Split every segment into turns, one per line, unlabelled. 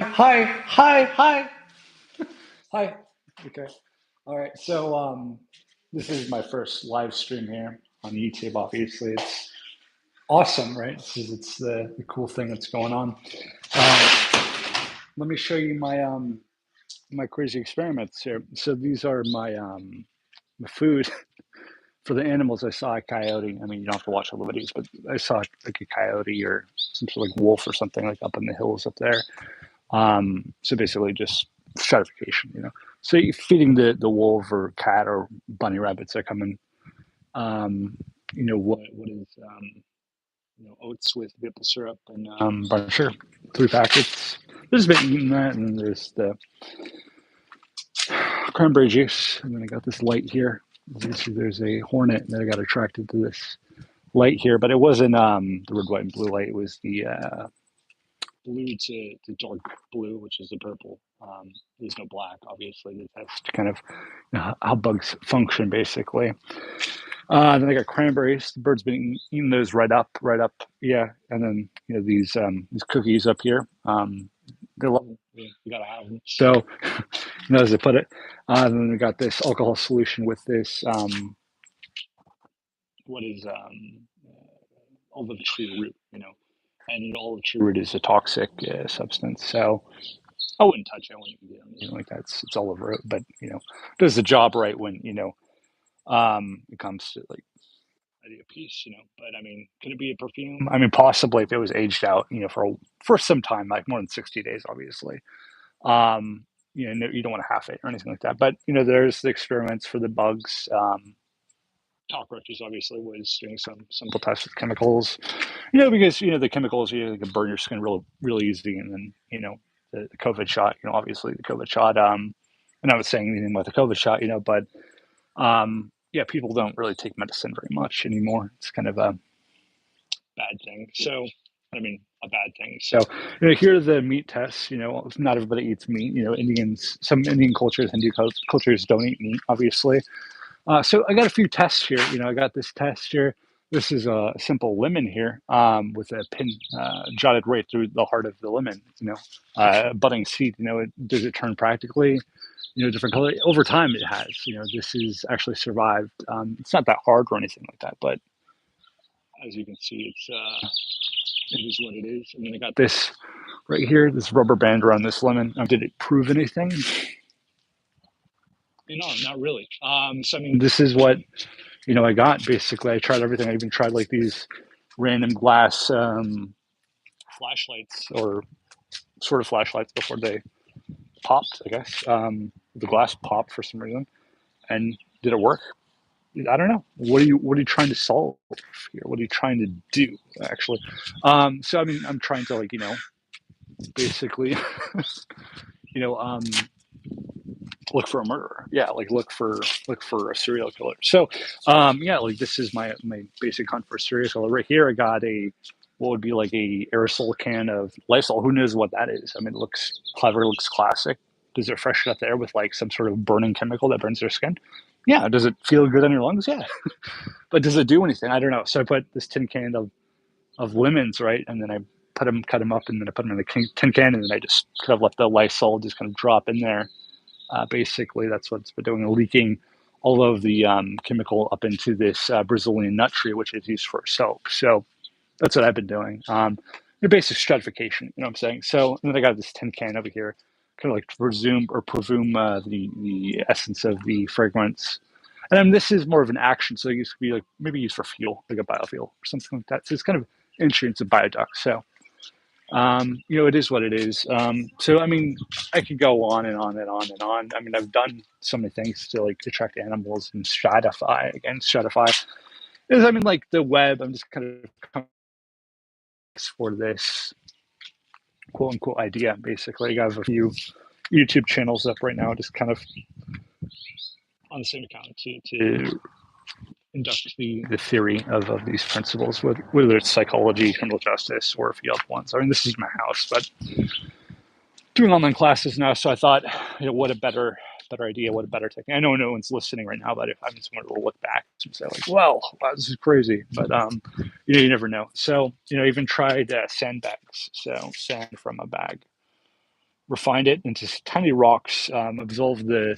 Hi. Hi. Okay. All right. So this is my first live stream here on YouTube. Obviously, it's awesome, right? It's the cool thing that's going on. Um, Let me show you my crazy experiments here. So these are my food for the animals. I saw a coyote. I mean, you don't have to watch all the videos, but I saw like a coyote or some sort of like wolf or something like up in the hills up there. So basically, just stratification. So you're feeding the wolf or cat or bunny rabbits that come in. Um, what is oats with maple syrup and brown sugar, 3 packets. There's been eating that, and there's the cranberry juice, and then I got this light here. You see, there's a hornet that I got attracted to this light here, but it wasn't the red, white, and blue light. It was the blue to dark blue, which is the purple. There's no black, obviously, to test kind of how bugs function, basically. Then I got cranberries. The bird's been eating those right up, yeah. And then these cookies up here. They're lovely. You gotta have them. So, as I put it. Then we got this alcohol solution with this. What is olive tree root? And olive tree root is a toxic substance. So I wouldn't touch it. I wouldn't do anything like that. It's olive root, but does the job right when it comes to like idea piece. But I mean, could it be a perfume? I mean, possibly if it was aged out, for some time, like more than 60 days, obviously. No, you don't want to half it or anything like that. But there's the experiments for the bugs. Cockroaches obviously was doing some simple tests with chemicals. Because the chemicals can burn your skin really easy, and then the COVID shot. Obviously the COVID shot. I'm not saying anything about the COVID shot, but yeah, people don't really take medicine very much anymore. It's kind of a bad thing. So, I mean, a bad thing. So, here are the meat tests. Not everybody eats meat. Some Indian cultures, Hindu cultures don't eat meat, obviously. So I got a few tests here. I got this test here. This is a simple lemon here with a pin jotted right through the heart of the lemon. Budding seed. Does it turn practically? Different color over time. It has. This is actually survived. It's not that hard or anything like that, but as you can see, it is what it is. And then I got this right here, this rubber band around this lemon. Did it prove anything? Not really. So I mean, this is what I got basically. I tried everything. I even tried like these random glass flashlights or sort of flashlights before they popped. I guess the glass popped for some reason. And did it work? I don't know. What are you trying to solve here? What are you trying to do actually? So I mean, I'm trying to basically, you know, um, look for a murderer. Yeah, like look for a serial killer. So, yeah, like this is my basic hunt for a serial killer. Right here, I got a what would be like a aerosol can of Lysol. Who knows what that is? I mean, it looks clever, looks classic. Does it freshen up the air with like some sort of burning chemical that burns their skin? Yeah. Does it feel good on your lungs? Yeah. But does it do anything? I don't know. So I put this tin can of lemons, right, and then I cut them up, and then I put them in the tin can, and then I just kind of let the Lysol just kind of drop in there. Basically, that's what's been doing, leaking all of the chemical up into this Brazilian nut tree, which is used for soap. So that's what I've been doing. Your basic stratification, what I'm saying. So and then I got this tin can over here, kind of like to presume or presume the essence of the fragrance. And then this is more of an action, so it used to be like maybe used for fuel, like a biofuel or something like that. So it's kind of interesting. It's a bioduct. So it is what it is. So I mean, I could go on and on and on and on. I mean, I've done so many things to like attract animals and stratify. Again, stratify is I mean like the web. I'm just kind of for this quote unquote idea. Basically, I have a few YouTube channels up right now, just kind of on the same account to induct the theory of these principles, whether it's psychology, criminal justice, or a few other ones. I mean, this is my house, but doing online classes now, so I thought, what a better idea, what a better technique. I know no one's listening right now, but if I'm someone to look back and say like, well, wow, this is crazy, but you never know. So even tried sandbags, so sand from a bag. refined it into tiny rocks, absolved the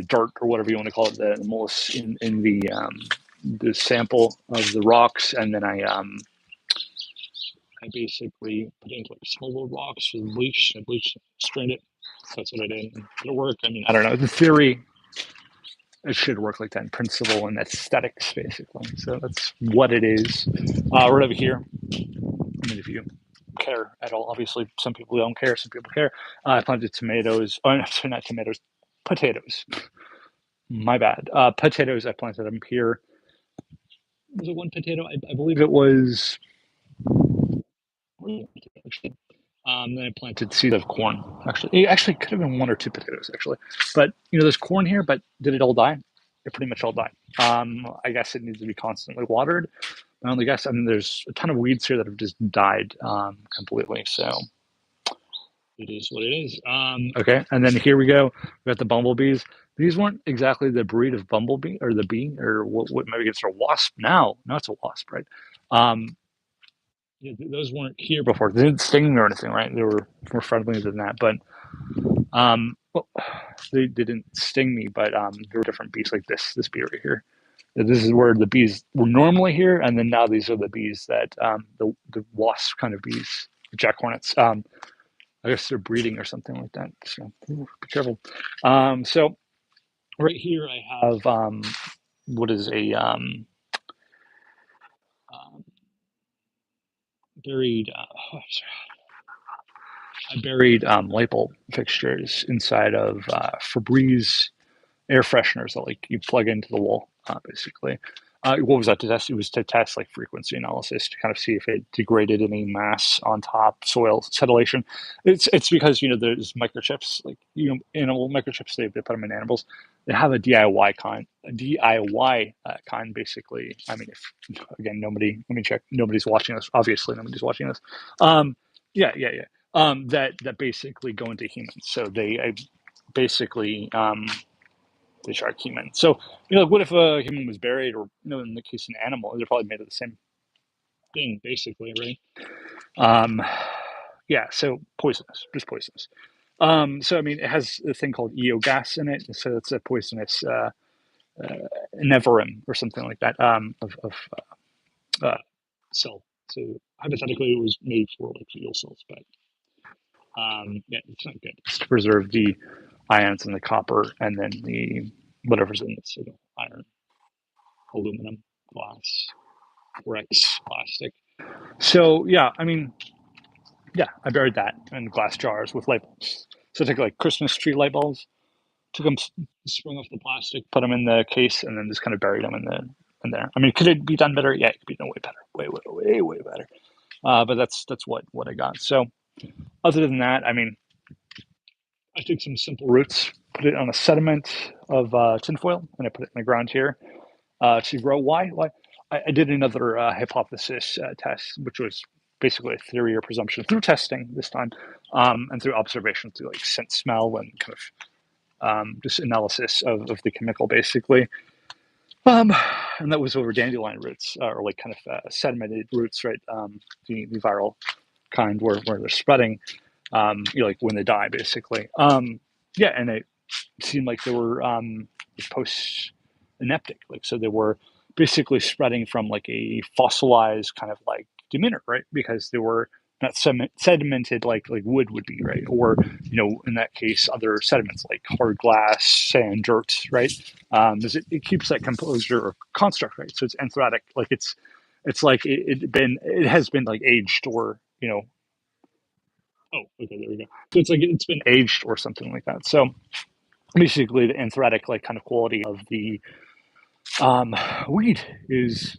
dirt or whatever you want to call it, the mollusk in the sample of the rocks, and then I basically put it into like small little rocks with bleach. I bleached, strained it. So that's what I did. And did it work? I mean, I don't know. The theory, it should work like that in principle and aesthetics, basically. So that's what it is. Right over here. I mean, if you care at all, obviously some people don't care, some people care. I planted tomatoes. Oh, no, sorry, not tomatoes. Potatoes. My bad. Potatoes. I planted them here. Was it one potato? I believe it was. Actually, then I planted seed of corn. Actually, it actually could have been one or two potatoes actually, but there's corn here. But did it all die? It pretty much all died. I guess it needs to be constantly watered. I only guess. I mean, there's a ton of weeds here that have just died completely. So it is what it is. Okay, and then here we go. We got the bumblebees. These weren't exactly the breed of bumblebee or the bee or what maybe it's a wasp now. Now it's a wasp, right? Um, yeah, those weren't here before. They didn't sting me or anything, right? They were more friendly than that, but well, they didn't sting me. But there were different bees like this bee right here. This is where the bees were normally here, and then now these are the bees that the wasp kind of bees, jack hornets. I guess they're breeding or something like that. So be careful. So right here I have what is a um, buried. Oh, sorry. I buried light bulb fixtures inside of Febreze air fresheners that like you plug into the wall, basically. What was that to test? It was to test like frequency analysis to kind of see if it degraded any mass on top, soil settlation. It's because there's microchips, like animal microchips. They put them in animals. They have a DIY kind, kind basically. I mean, if again nobody, let me check. Nobody's watching this. Obviously, nobody's watching this. Yeah. That basically go into humans. So they basically they shark human. So, what if a human was buried, or in the case of an animal, they're probably made of the same thing, basically, right? Um, yeah. So poisonous, just poisonous. So I mean, it has a thing called EO gas in it, so it's a poisonous uh, neverin or something like that of cell. So hypothetically, it was made for like fuel cells, but yeah, it's not good. It's to preserve the ions and the copper, and then the whatever's in it, so iron, aluminum, glass, Rex plastic. So yeah, I mean, yeah, I buried that in glass jars with light bulbs. So I took like Christmas tree light bulbs, took them, sprung off the plastic, put them in the case, and then just kind of buried them in there. I mean, could it be done better? Yeah, it could be done way better, way better. But that's what I got. So other than that, I mean, I took some simple roots, put it on a sediment of tinfoil, and I put it in the ground here to grow. Why? I did another hypothesis test, which was basically a theory or presumption through testing this time, and through observation, through like scent, smell, and kind of just analysis of the chemical, basically. Um, and that was over dandelion roots, or like kind of sedimented roots, right? The viral kind where they're spreading, like when they die, basically. Yeah, and it seemed like they were post synaptic, like so they were basically spreading from like a fossilized kind of like demeanor, right? Because they were not sedimented like wood would be, right? Or in that case, other sediments like hard glass, sand, dirt, right? Because it keeps that composure or construct, right? So it's anthratic, like it's like it has been like aged or oh, okay, there we go. So it's like it's been aged or something like that. So basically the anthratic like kind of quality of the weed is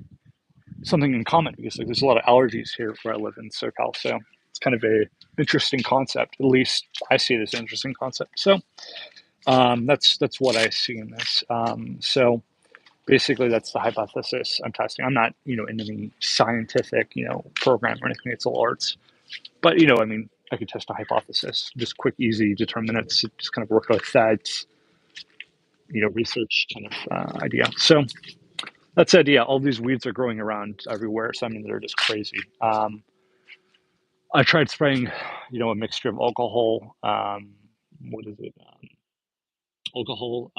something in common because like there's a lot of allergies here where I live in SoCal, so it's kind of a interesting concept. At least I see it as an interesting concept. So that's what I see in this. So basically, that's the hypothesis I'm testing. I'm not in any scientific program or anything. It's all arts, but I mean, I could test a hypothesis, just quick, easy determinants, just kind of work with that research kind of idea. So that said, yeah, all these weeds are growing around everywhere. So I mean, they're just crazy. I tried spraying, a mixture of alcohol. What is it? Alcohol,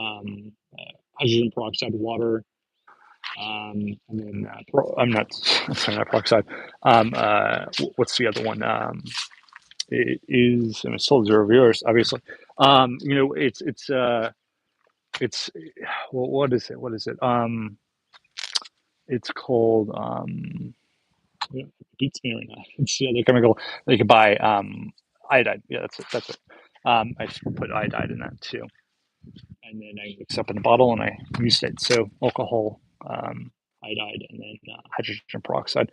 hydrogen peroxide, water, and then I'm not sorry, not peroxide. What's the other one? It is, I mean, it's still zero viewers, obviously. It's well, what is it? What is it? It's called it beats me right now. It's the other chemical that you can buy. Iodide. Yeah, that's it. That's it. I just put iodide in that too, and then I mix up in a bottle and I used it. So alcohol, iodide, and then hydrogen peroxide.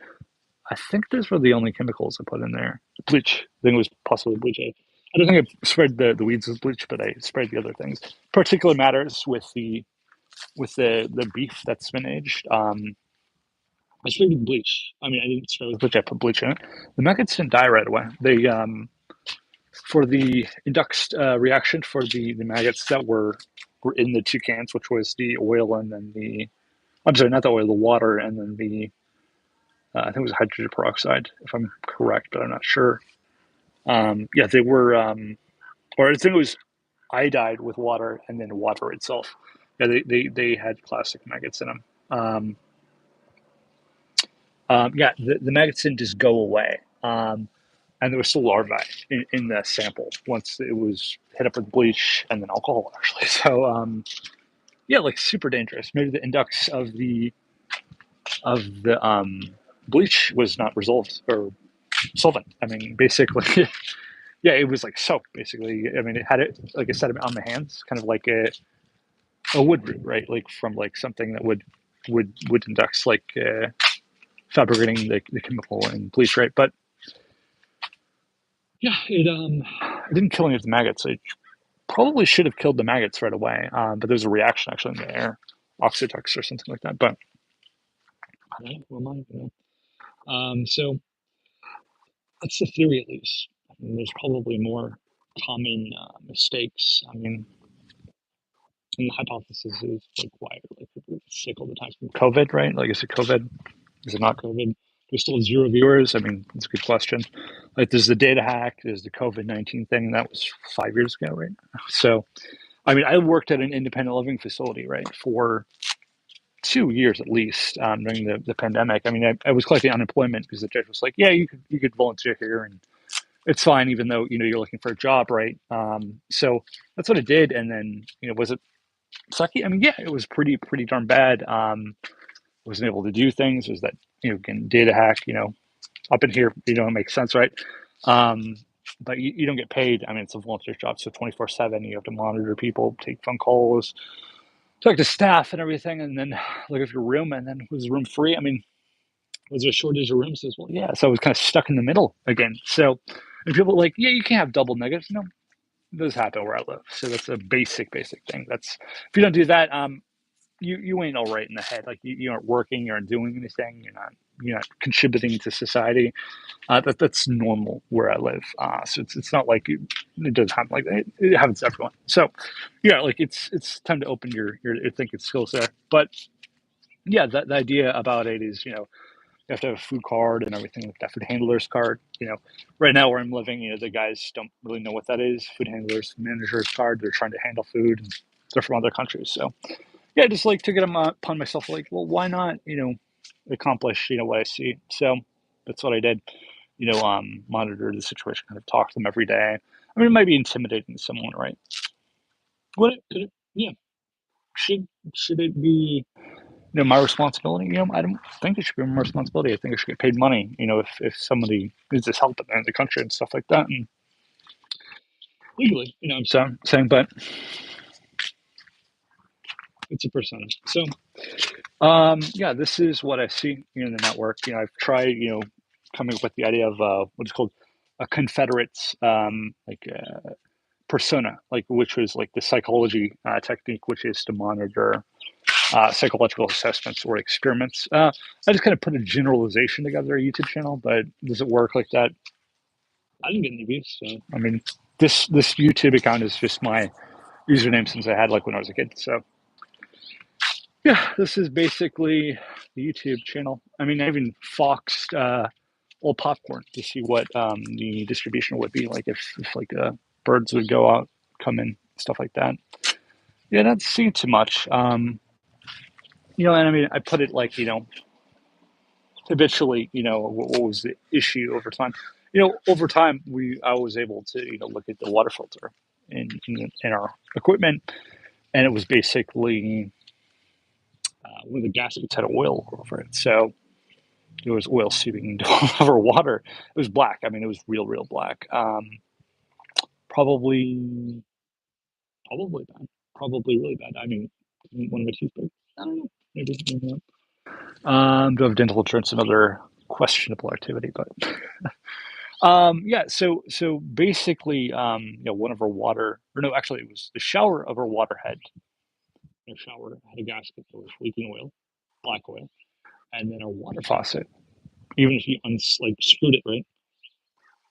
I think those were the only chemicals I put in there. Bleach. I think it was possibly bleach. I don't think I sprayed the weeds with bleach, but I sprayed the other things. Particular matters with the beef that's been aged. I sprayed with bleach. I mean, I didn't spray with bleach. I put bleach in it. The maggots didn't die right away. They for the induced reaction for the maggots that were in the two cans, which was the oil and then the I'm sorry, not the oil, the water, and then the I think it was hydrogen peroxide, if I'm correct, but I'm not sure. Yeah, they were, or I think it was iodide with water and then water itself. Yeah, they had plastic maggots in them. Yeah, the maggots didn't just go away. And there was still larvae in the sample once it was hit up with bleach and then alcohol, actually. So, yeah, like super dangerous. Maybe the index of the bleach was not resolved or solvent. I mean, basically, yeah, it was like soap, basically. I mean, it had it like a sediment on the hands, kind of like a wood root, right? Like from like something that would induct like fabricating the chemical in bleach, right? But yeah, it didn't kill any of the maggots. It probably should have killed the maggots right away, but there's a reaction actually in the air, oxidux or something like that. But I don't know, who am I? So that's the theory, at least. I mean, there's probably more common mistakes. I mean, and the hypothesis is like why are like people sick all the time from COVID, right? Like, is it COVID? Is it not COVID? Do we still have zero viewers? I mean, that's a good question. Like, there's the data hack, there's the COVID-19 thing, and that was 5 years ago, right? So, I mean, I worked at an independent living facility, right, for 2 years at least during the pandemic. I mean, I was collecting unemployment because the judge was like, yeah, you could volunteer here and it's fine, even though you're looking for a job, right? So that's what I did, and then was it sucky? I mean, yeah, it was pretty darn bad. Wasn't able to do things. Was that again data hack? Up in here, it makes sense, right? Um, but you don't get paid. I mean, it's a volunteer job, so 24/7. You have to monitor people, take phone calls, talk to staff, and everything, and then look at your room. And then was the room free? I mean, was there a shortage of rooms as well? Yeah, so I was kind of stuck in the middle again. So, and people are like, yeah, you can't have double negatives. No, it does happen where I live. So that's a basic thing. That's if you don't do that, you ain't all right in the head. Like you aren't working, you aren't doing anything, you're not contributing to society. That's normal where I live. So it's not like it does happen like that. It happens to everyone. So yeah, like it's time to open your thinking skills there. But yeah, the idea about it is you have to have a food card and everything like that, food handler's card. Right now where I'm living, the guys don't really know what that is. Food handler's manager's card. They're trying to handle food. And they're from other countries, so yeah, just like took it upon myself, like, well, why not, accomplish, what I see. So that's what I did. Monitor the situation, kind of talk to them every day. I mean, it might be intimidating to someone, right? What? Yeah. Should it be, my responsibility? I don't think it should be my responsibility. I think I should get paid money. If somebody needs this help in the country and stuff like that, and legally, I'm saying, but it's a persona. So yeah, this is what I see in the network. I've tried, coming up with the idea of what is called a Confederate persona, like which was like the psychology technique, which is to monitor psychological assessments or experiments. I just kind of put a generalization together, a YouTube channel, but does it work like that? I didn't get any views, so I mean, this YouTube account is just my username since I had like when I was a kid. So yeah, this is basically the YouTube channel. I mean, I even foxed old popcorn to see what the distribution would be like if like birds would go out, come in, stuff like that. Yeah, not seeing too much. And I mean, I put it like habitually. What was the issue over time? Over time, I was able to look at the water filter in our equipment, and it was basically one of the gaskets had oil over it, so there was oil seeping over water. It was black. I mean, it was real black. Probably, probably bad. Probably really bad. I mean, one of my teeth broke. I don't know. Maybe not. Do I have dental insurance? Another questionable activity, but yeah. So basically, one of our water, or no, actually, it was the shower of our water head. Our shower had a gasket that was leaking oil, black oil, and then our water faucet. Even if you screwed it right,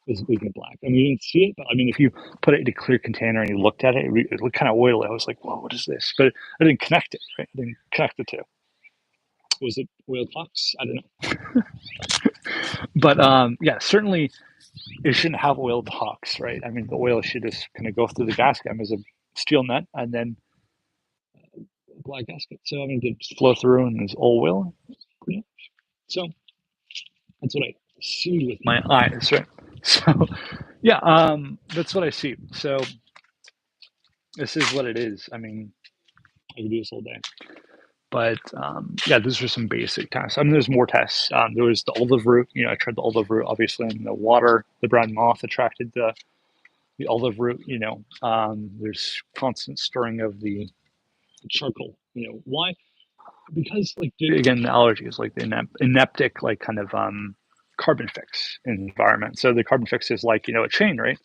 was leaking black. I mean, you didn't see it, but I mean, if you put it in a clear container and you looked at it, it looked kind of oily. I was like, "Whoa, what is this?" But I didn't connect it. Right? I didn't connect the two. Was it oil tox? I don't know. But yeah, certainly it shouldn't have oil tox, right? I mean, the oil should just kind of go through the gasket as a steel net, and then a black gasket. So I mean, it just flow through, and there's oil. Yeah. So that's what I see with my eyes, right? So yeah, that's what I see. So this is what it is. I mean, I could do this all day. But yeah, those are some basic tests. I mean, there's more tests. There was the olive root. I tried the olive root, obviously, in the water. The brown moth attracted the olive root. There's constant stirring of the charcoal. Why? Because again, the allergies, like the ineptic, like kind of carbon fix environment. So the carbon fix is like a chain, right?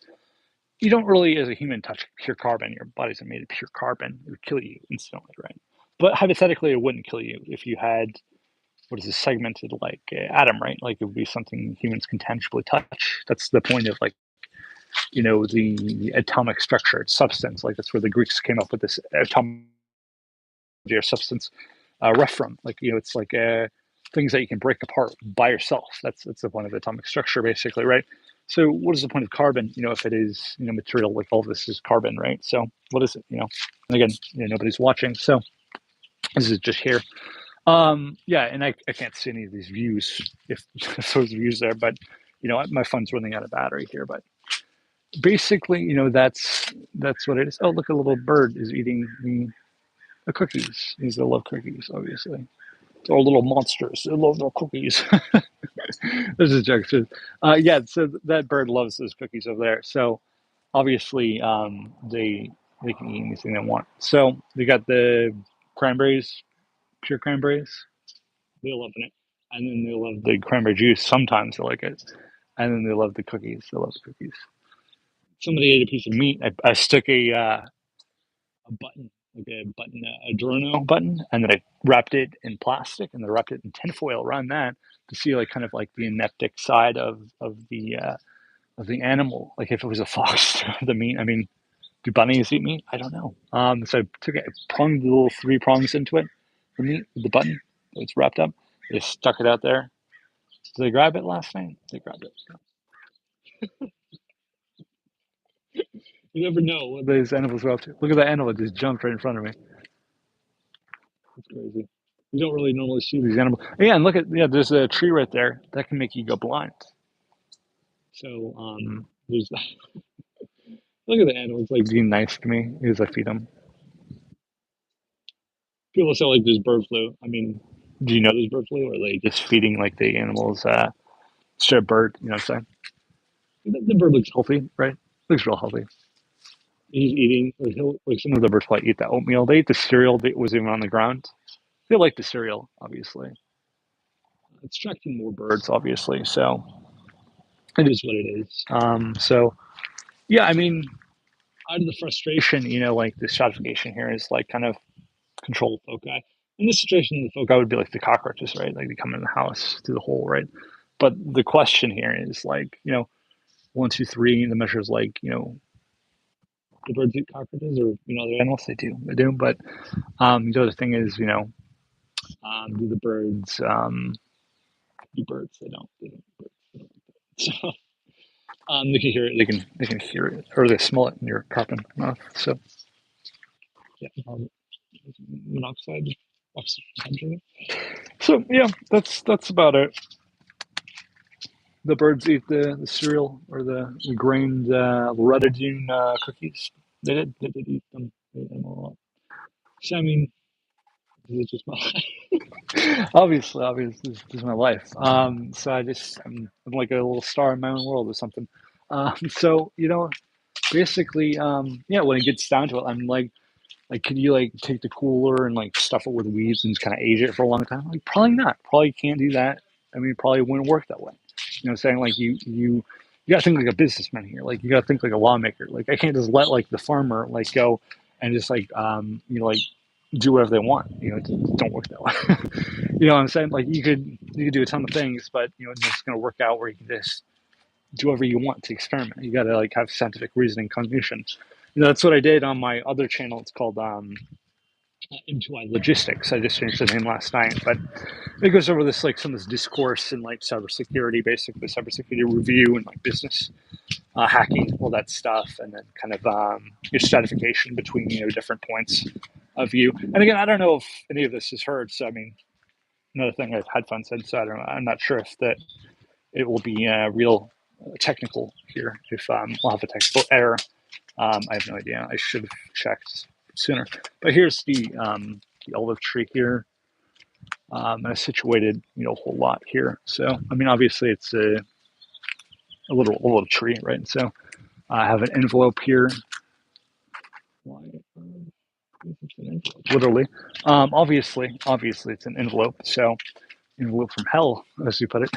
You don't really, as a human, touch pure carbon. Your body's not made of pure carbon. It would kill you instantly, right? But hypothetically, it wouldn't kill you if you had what is a segmented like atom, right? Like it would be something humans can tangibly touch. That's the point of the atomic structure, its substance. Like that's where the Greeks came up with this atomic or substance rough from. Like it's like things that you can break apart by yourself. That's the point of atomic structure, basically, right? So what is the point of carbon? If it is material, like all of this is carbon, right? So what is it? And again, nobody's watching, so this is just here. Yeah, and I can't see any of these views if those views there, but my phone's running out of battery here. But basically, that's what it is. Oh, look, a little bird is eating the cookies. These love cookies, obviously. They're little monsters. They love their cookies. There's a joke. Yeah, so that bird loves those cookies over there. So obviously, they can eat anything they want. So they got the cranberries, pure cranberries. They love it, and then they love the cranberry juice. Sometimes they like it, and then they love the cookies. They love the cookies. Somebody ate a piece of meat. I stuck a button, like a button, a Adorno button, and then I wrapped it in plastic, and then wrapped it in tinfoil around that to see like kind of like the aneptic side of the animal. Like if it was a fox, the meat. I mean, do bunnies eat meat? I don't know. So I took it, pronged the little three prongs into it, the meat, the button. It's wrapped up. They stuck it out there. Did they grab it last night? They grabbed it. You never know what these animals are up to. Look at that animal just jumped right in front of me. It's crazy. You don't really normally see these animals. Yeah, and there's a tree right there that can make you go blind. So there's that. Look at the animals like being nice to me as I feed them. People say like there's bird flu. I mean, do you know there's bird flu, or are they just feeding like the animals straight bird? You know what I'm saying? The bird looks healthy, right? Looks real healthy. He's eating. Like some of the birds probably eat that oatmeal. They ate the cereal that was even on the ground. They like the cereal, obviously. It's attracting more birds, obviously. So it is what it is. So yeah, I mean, out of the frustration, like the stratification here is like kind of controlled foci. In this situation, the foci would be like the cockroaches, right? Like they come in the house through the hole, right? But the question here is like, 1, 2, 3. The measure is like, the birds eat cockroaches, or other animals. They do. But the other thing is, do the birds eat birds? They don't. They don't eat birds. So they can hear it. They can hear it, or they smell it in your carbon mouth. So yeah, monoxide, oxygen. So yeah, that's about it. The birds eat the cereal or the grained Rudadune cookies. They did eat them. They ate them a lot. So I mean, it's just my obviously, this is my life. So I'm like a little star in my own world or something. So basically, yeah, when it gets down to it, I'm like, could you like take the cooler and like stuff it with weeds and just kind of age it for a long time? Like, probably not. Probably can't do that. I mean, it probably wouldn't work that way. You know, what I'm saying like you got to think like a businessman here. Like, you got to think like a lawmaker. Like, I can't just let like the farmer like go and just like like do whatever they want. It don't work that way. You know what I'm saying? Like, you could do a ton of things, but it's just gonna work out where you can just do whatever you want to experiment. You got to like have scientific reasoning, cognition. That's what I did on my other channel. It's called M2I Logistics. I just changed the name last night, but it goes over this like some of this discourse in like cybersecurity, basically cybersecurity review and like business hacking, all that stuff, and then kind of your stratification between different points of view. And again, I don't know if any of this is heard. So I mean, another thing, I've had fun said, so I'm not sure if that it will be real technical here. If we'll have a technical error, I have no idea. I should have checked sooner. But here's the olive tree here, and it's situated a whole lot here. So I mean, obviously it's a little olive tree, right? So I have an envelope here. Why? Literally, obviously, it's an envelope. So envelope from hell, as you put it.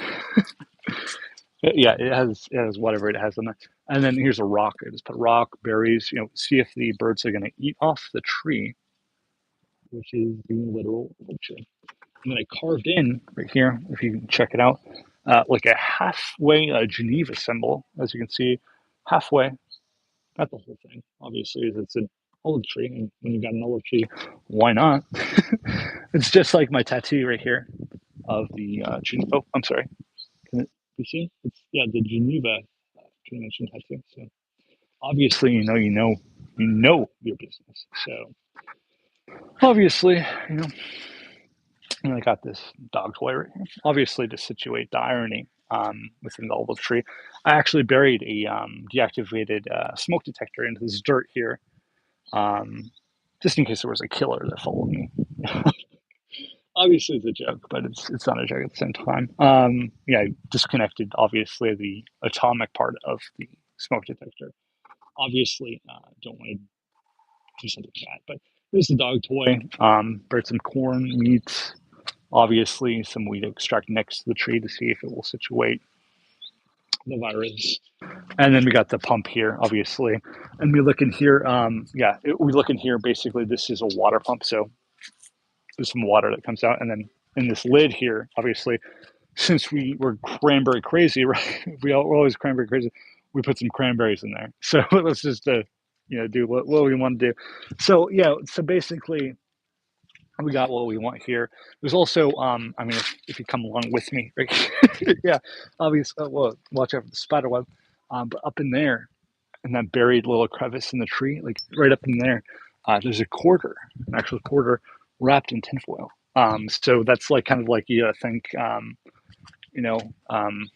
Yeah, it has whatever it has in there. And then here's a rock. I just put rock, berries. See if the birds are going to eat off the tree, which is the literal tree. And then I carved in right here, if you can check it out, like a halfway Geneva symbol, as you can see, halfway. Not the whole thing, obviously, it's an olive tree, and when you got an olive tree, why not? It's just like my tattoo right here of the Geneva. Oh, I'm sorry. Can it be seen? It's the Geneva convention tattoo. So obviously, you know your business. So obviously, and I got this dog toy right here. Obviously, to situate the irony within the olive tree, I actually buried a deactivated smoke detector into this dirt here, um, just in case there was a killer that followed me. Obviously, it's a joke, but it's not a joke at the same time. Yeah, I disconnected obviously the atomic part of the smoke detector. Obviously, don't want to do something bad, but there's the dog toy. Buried some corn, meat, obviously some weed extract next to the tree to see if it will situate the virus. And then we got the pump here, obviously. And we look in here, we look in here, basically this is a water pump. So there's some water that comes out. And then in this lid here, obviously, since we were cranberry crazy, right? We're always cranberry crazy. We put some cranberries in there. So let's just, do what we want to do. So, yeah, so basically, we got what we want here. There's also, I mean, if you come along with me, right? Yeah, obviously, well, watch out for the spider web. But up in there, in that buried little crevice in the tree, like right up in there, there's a quarter, an actual quarter wrapped in tinfoil. So that's like kind of like you think, you know, um,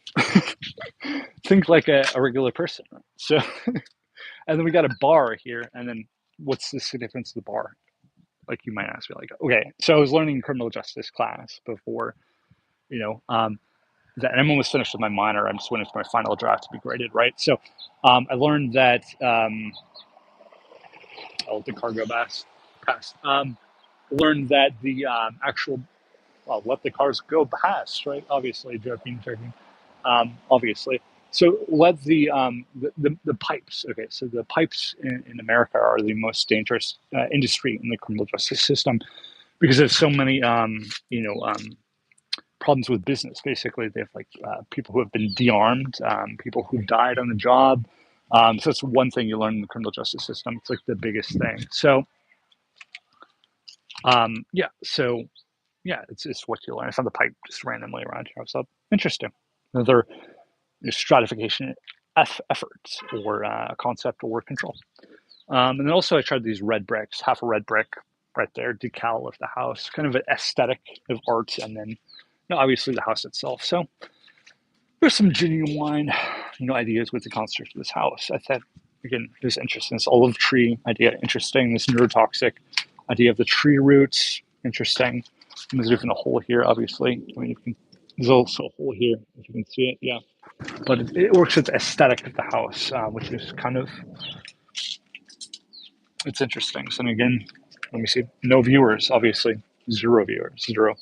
think like a regular person. So, and then we got a bar here, and then what's the significance of the bar? Like you might ask me, like, okay, so I was learning criminal justice class before, you know, that I'm almost finished with my minor. I'm just waiting for my final draft to be graded, right? So I learned that I'll let the cargo pass. Learned that the actual let the cars go past, right? Obviously, joking. Obviously. So let the pipes. Okay, so the pipes in America are the most dangerous industry in the criminal justice system because there's so many problems with business. Basically, they have like people who have been de-armed, people who died on the job. So that's one thing you learn in the criminal justice system. It's like the biggest thing. So yeah, so yeah, it's what you learn. I found the pipe just randomly around here. I was like, interesting. Another stratification efforts or concept or word control. And then also I tried these red bricks, half a red brick right there, decal of the house, kind of an aesthetic of art, and then obviously the house itself. So there's some genuine, ideas with the construct of this house. I thought, again, it was interesting. This olive tree idea, interesting. This neurotoxic idea of the tree roots, interesting. And there's even a hole here, obviously. I mean, there's also a hole here, if you can see it, yeah. But it works with the aesthetic of the house, which is kind of, it's interesting. So again, let me see, no viewers, obviously, 0 viewers, 0.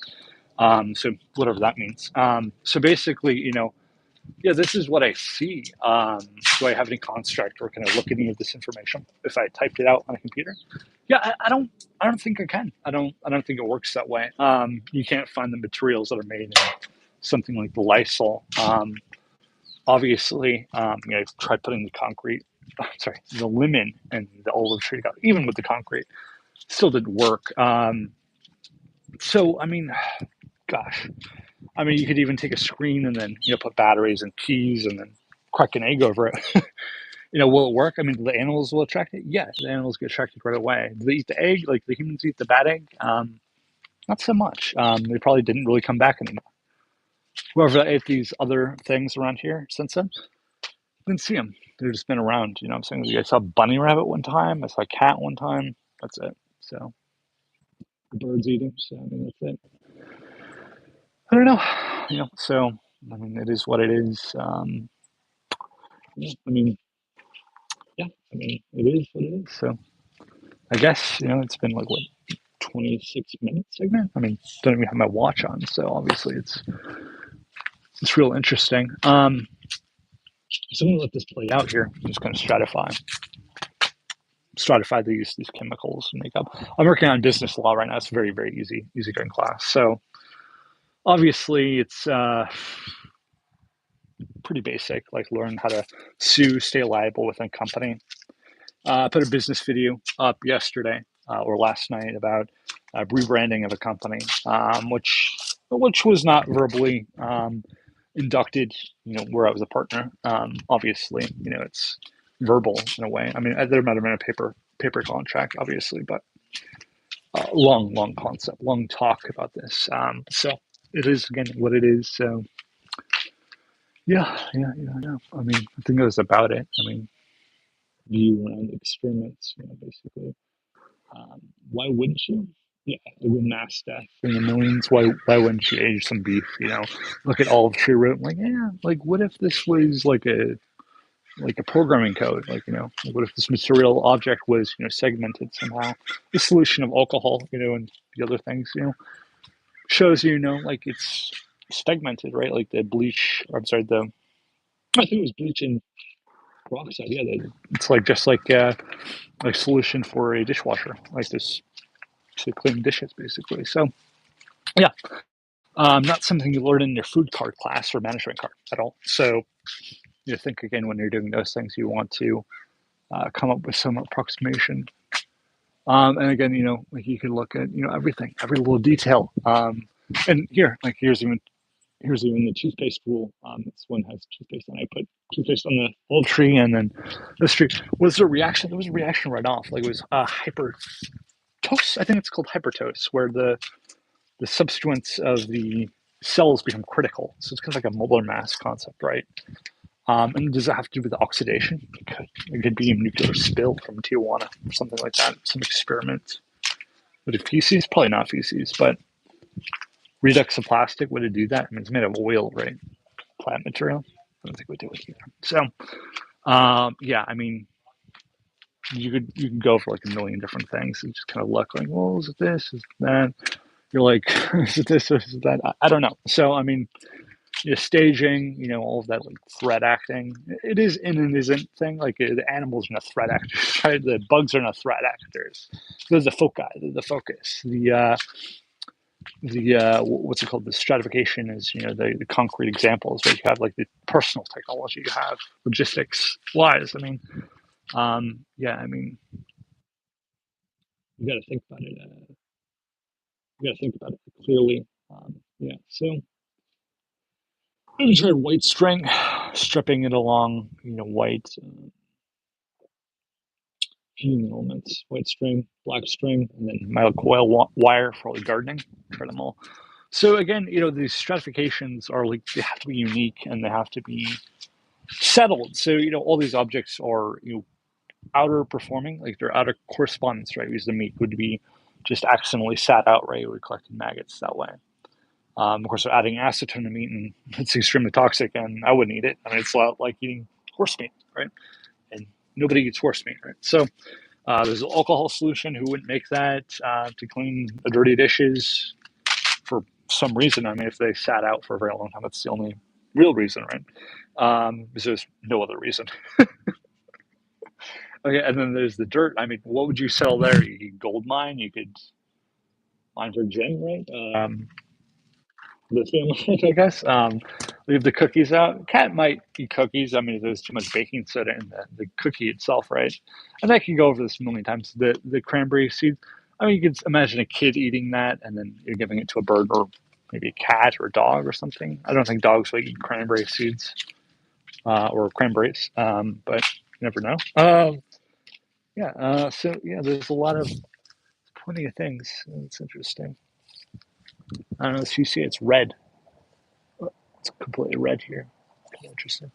So whatever that means. So basically, yeah, this is what I see. Do I have any construct, or can I look at any of this information if I typed it out on a computer? Yeah, I don't think I can. I don't think it works that way. You can't find the materials that are made in something like the Lysol. Obviously, I've tried putting the concrete, sorry, the lemon and the olive tree together, even with the concrete, still didn't work. So I mean, gosh, I mean, you could even take a screen and then put batteries and keys and then crack an egg over it. Will it work? I mean, the animals will attract it. Yeah, the animals get attracted right away. Do they eat the egg like the humans eat the bad egg? Not so much. They probably didn't really come back anymore. Whoever ate these other things around here since then, didn't see them. They've just been around. You know what I'm saying? I saw a bunny rabbit one time. I saw a cat one time. That's it. So the birds eat them. So I mean, that's it. I don't know. So I mean, it is what it is. Yeah, I mean, yeah, I mean, it is what it is. So I guess it's been like what 26 minutes segment. I mean, don't even have my watch on, so obviously it's real interesting. So I'm gonna let this play out here. I'm just gonna stratify these chemicals and makeup. I'm working on business law right now. It's very very easy going class. So obviously it's pretty basic, like learn how to sue, stay liable within a company. I put a business video up yesterday or last night about rebranding of a company, which was not verbally inducted. Where I was a partner. Obviously, it's verbal in a way. I mean, there might have been a paper contract, obviously, but long concept, long talk about this. So it is again what it is. So yeah. I know. I mean, I think that was about it. I mean, view around experiments, basically. Why wouldn't you? Yeah, the mass death in the millions. Why wouldn't you age some beef? Look at olive tree root. Like, yeah, like what if this was like a programming code? Like, like what if this material object was segmented somehow? The solution of alcohol, and the other things, shows like it's segmented, right? Like the bleach. Or, I'm sorry, I think it was bleach and peroxide. Yeah, it's like just like solution for a dishwasher, like this to clean dishes, basically. So yeah, not something you learn in your food card class or management card at all. So you think again when you're doing those things, you want to come up with some approximation. And again, like you can look at everything, every little detail. And here, like here's even the toothpaste rule. This one has toothpaste, and I put toothpaste on the old tree, and then this tree. Was there a reaction? There was a reaction right off. Like it was hypertose. I think it's called hypertose, where the subsequence of the cells become critical. So it's kind of like a molar mass concept, right? And does it have to do with oxidation? It could be a nuclear spill from Tijuana or something like that. Some experiment. Would it feces? Probably not feces, but redux of plastic, would it do that? I mean, it's made of oil, right? Plant material. I don't think we do it either. So, yeah, I mean, you can go for like a million different things and just kind of look like, well, is it this? Is it that? You're like, is it this? Is it that? I don't know. So, I mean, staging, all of that like threat acting. It is in and isn't thing. Like the animals are not threat actors, right? The bugs are not threat actors. They're the foci, they're the focus. The what's it called? The stratification is the concrete examples where you have like the personal technology, you have logistics wise. I mean, yeah, I mean, you got to think about it. You got to think about it clearly. Yeah, so I'm gonna try white string. stripping it along, white heating elements, white string, black string, and then metal coil wire for all the gardening. Try them all. So again, these stratifications are like they have to be unique and they have to be settled. So all these objects are outer performing, like they're out of correspondence, right? Because the meat would be just accidentally sat out, right? We collected maggots that way. Of course, we're adding acetone to meat, and it's extremely toxic, and I wouldn't eat it. I mean, it's like eating horse meat, right? And nobody eats horse meat, right? So there's an alcohol solution. Who wouldn't make that to clean the dirty dishes for some reason? I mean, if they sat out for a very long time, that's the only real reason, right? Because there's no other reason. Okay, and then there's the dirt. I mean, what would you sell there? You could gold mine. You could mine for gin, right? Lithium, I guess. Leave the cookies out. Cat might eat cookies. I mean, if there's too much baking soda in the cookie itself, right? And I can go over this a million times. The cranberry seed. I mean, you could imagine a kid eating that, and then you're giving it to a bird or maybe a cat or a dog or something. I don't think dogs will eat cranberry seeds or cranberries, but you never know. Yeah. So yeah, there's a lot of plenty of things. It's interesting. I don't know if you see it's red. It's completely red here. Kind of interesting.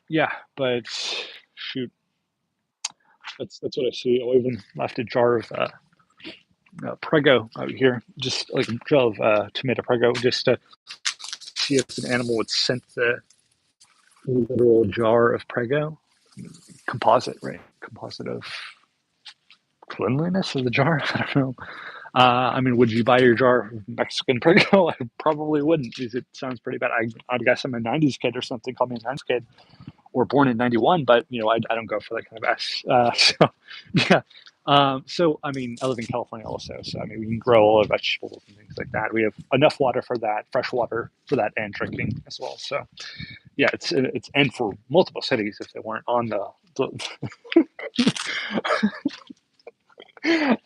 Yeah, but shoot, that's what I see. I even left a jar of Prego out here, just like a jar of tomato Prego, just to see if an animal would scent the literal jar of Prego. Composite, right? Composite of cleanliness of the jar. I don't know. I mean, would you buy your jar of Mexican Prego? I probably wouldn't, because it sounds pretty bad. I'd guess I'm a '90s kid or something. Call me a '90s kid, or born in '91. But I don't go for that kind of S. So yeah. So I mean, I live in California also. So I mean, we can grow all our vegetables and things like that. We have enough water for that, fresh water for that, and drinking as well. So yeah, it's and for multiple cities if they weren't on the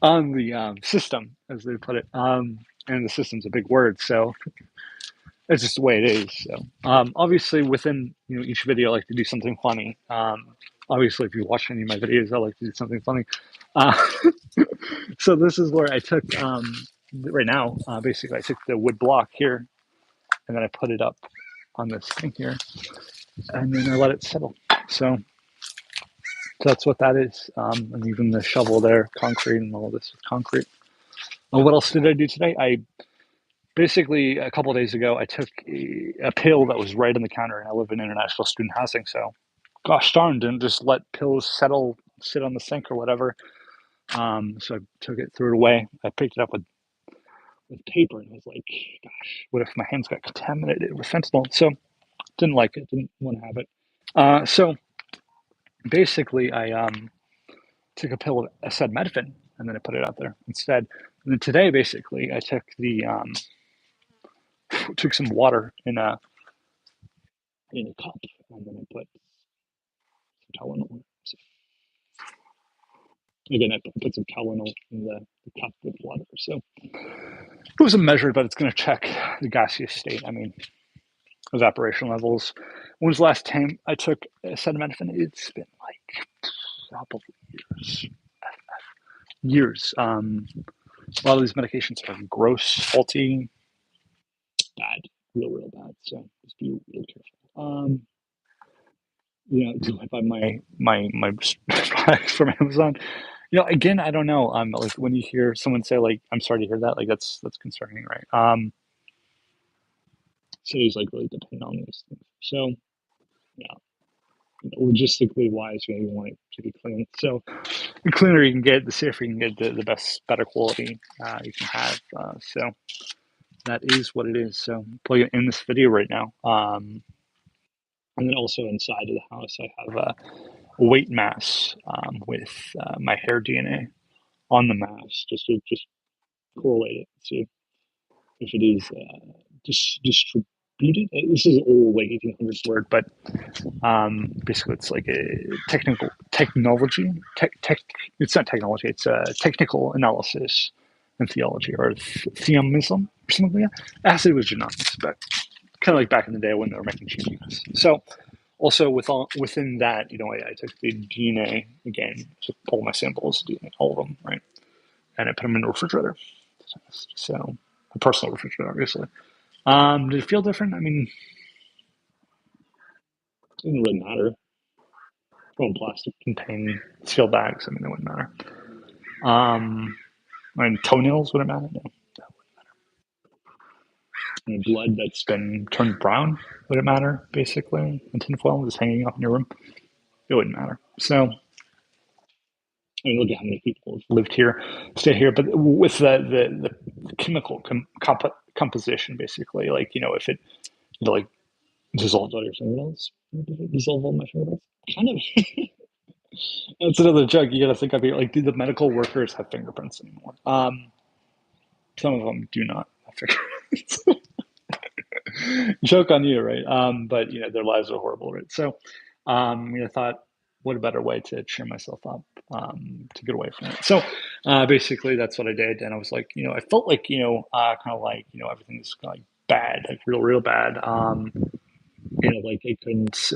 on the system, as they put it. And the system's a big word, so it's just the way it is. So obviously, within each video, I like to do something funny. Obviously, if you watch any of my videos, I like to do something funny. Uh, so this is where I took right now. Basically, I took the wood block here, and then I put it up on this thing here, and then I let it settle. So that's what that is. And even the shovel there, concrete, and all this is concrete. What else did I do today? I basically a couple of days ago I took a pill that was right on the counter, and I live in international student housing, so gosh darn, didn't just let pills sit on the sink or whatever. So I took it, threw it away. I picked it up with paper, and I was like, gosh, what if my hands got contaminated with fentanyl? So didn't like it, didn't want to have it. So basically, I took a pill of acetaminophen, and then I put it out there instead. And then today, basically, I took some water in a cup, and then I put some Tylenol. So again, I put some Tylenol in the cup with water. So it wasn't measured, but it's going to check the gaseous state. I mean, evaporation levels. When was the last time I took acetaminophen? It's been like probably years. Years. A lot of these medications are gross, faulty, bad, real bad. So just be real careful. Do I buy my products from Amazon? Again, I don't know. Like when you hear someone say like, "I'm sorry to hear that," like that's concerning, right? Cities like really depend on these things. So yeah, logistically wise, you want it to be clean. So the cleaner you can get, the safer you can get, the better quality you can have. So that is what it is. So plug it in this video right now. And then also inside of the house, I have a weight mass with my hair DNA on the mass, just to correlate it, see if it is distributed. This is an old like 1800s word, but basically it's like a technical technology. It's not technology. It's a technical analysis and theology, or theism or something like that. It has to do with genomics, but kind of like back in the day when they were making cheese. So also within that, I took the DNA again, took all my samples, DNA, all of them, right, and I put them in the refrigerator. So a personal refrigerator, obviously. Did it feel different? I mean, it didn't really matter. Well, plastic contain sealed bags. I mean, it wouldn't matter. Um, I mean, toenails wouldn't matter. No. And blood that's been turned brown would it matter? Basically, in tinfoil just hanging up in your room, it wouldn't matter. So, I mean, look at how many people have lived here, stay here, but with the chemical composition, basically, like if it like dissolved all your fingernails, dissolve all my fingernails, kind of. That's another joke. You got to think of it. Like, do the medical workers have fingerprints anymore? Some of them do not have fingerprints. Joke on you, right? But their lives are horrible, right? So, I thought, what a better way to cheer myself up, to get away from it. So, basically, that's what I did, and I was like, I felt like, kind of like, everything's like bad, like real bad. Like they couldn't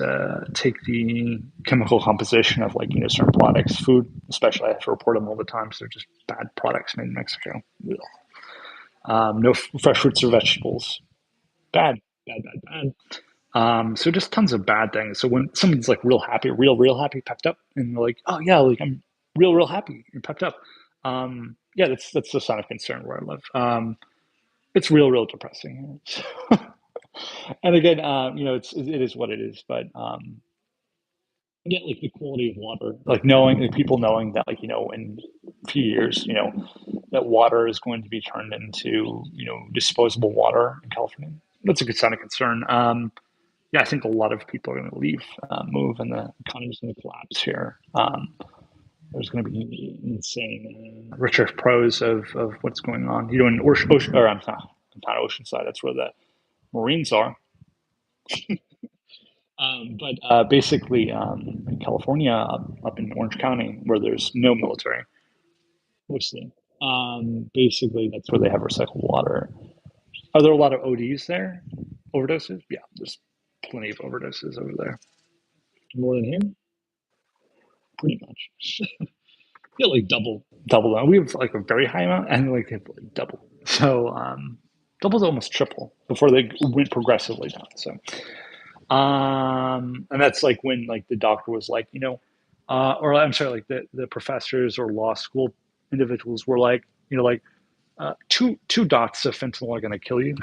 take the chemical composition of like certain products, food, especially. I have to report them all the time, so they're just bad products made in Mexico. No fresh fruits or vegetables, bad, bad. So just tons of bad things. So when someone's like real happy, real happy, pepped up, and they're like, oh yeah, like I'm real happy and pepped up. Yeah, that's the sign of concern where I live. It's real depressing. And again, it is what it is. But yeah, like the quality of water, like knowing, like people knowing that, like in a few years, that water is going to be turned into disposable water in California. That's a good sign of concern. Yeah, I think a lot of people are going to leave, move, and the economy's going to collapse here. There's going to be insane research pros of what's going on. In ocean, or I'm not Oceanside. That's where the Marines are. But basically, in California, up in Orange County, where there's no military, mostly, basically that's where they have recycled water. Are there a lot of ODs there? Overdoses? Yeah, there's plenty of overdoses over there. More than here, pretty much. Yeah, like double. We have like a very high amount, and like they have like double. So double to almost triple before they went progressively down. So and that's like when like the doctor was like, or I'm sorry, like the professors or law school individuals were like, like two dots of fentanyl are going to kill you.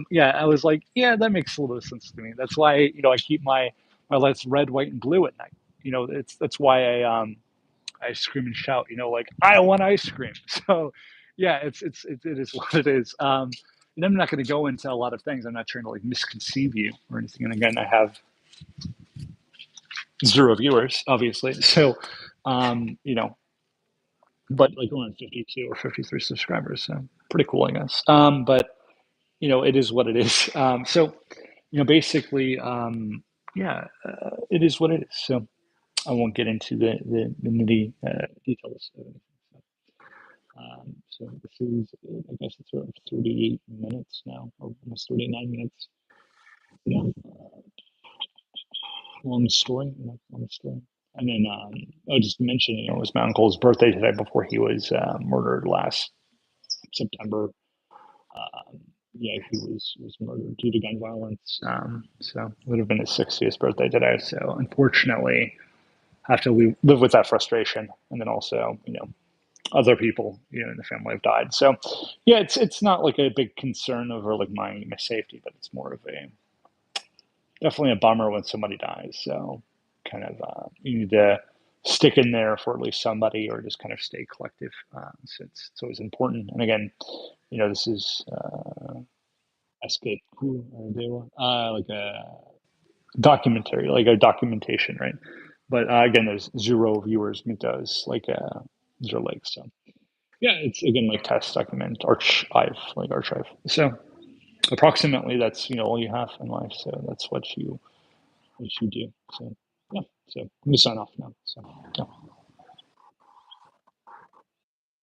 Yeah, I was like, yeah, that makes a little sense to me. That's why I keep my lights red, white, and blue at night. That's why I scream and shout. Like I want ice cream. So yeah, it is what it is. And I'm not going to go into a lot of things. I'm not trying to like misconceive you or anything. And again, I have 0 viewers, obviously. So, but like around 52 or 53 subscribers. So pretty cool, I guess. But it is what it is. So, basically, yeah, it is what it is. So I won't get into the nitty details of anything. So this is, I guess it's around 38 minutes now, or almost 39 minutes. Yeah, long story, long story. And then I just mentioned, it was my uncle's birthday today before he was murdered last September. Um, yeah, he was murdered due to gun violence. So it would have been his 60th birthday today. So unfortunately, I have to live with that frustration, and then also, other people, in the family have died. So, yeah, it's not like a big concern over like my safety, but it's more of a definitely a bummer when somebody dies. So, kind of you need to stick in there for at least somebody, or just kind of stay collective. So it's always important. And again, this is escape like a documentary, like a documentation, right? But again, there's 0 viewers. Does like 0 likes. So yeah, it's again like test document archive. So approximately that's all you have in life. So that's what you do. So yeah. So I'm gonna sign off now. So yeah.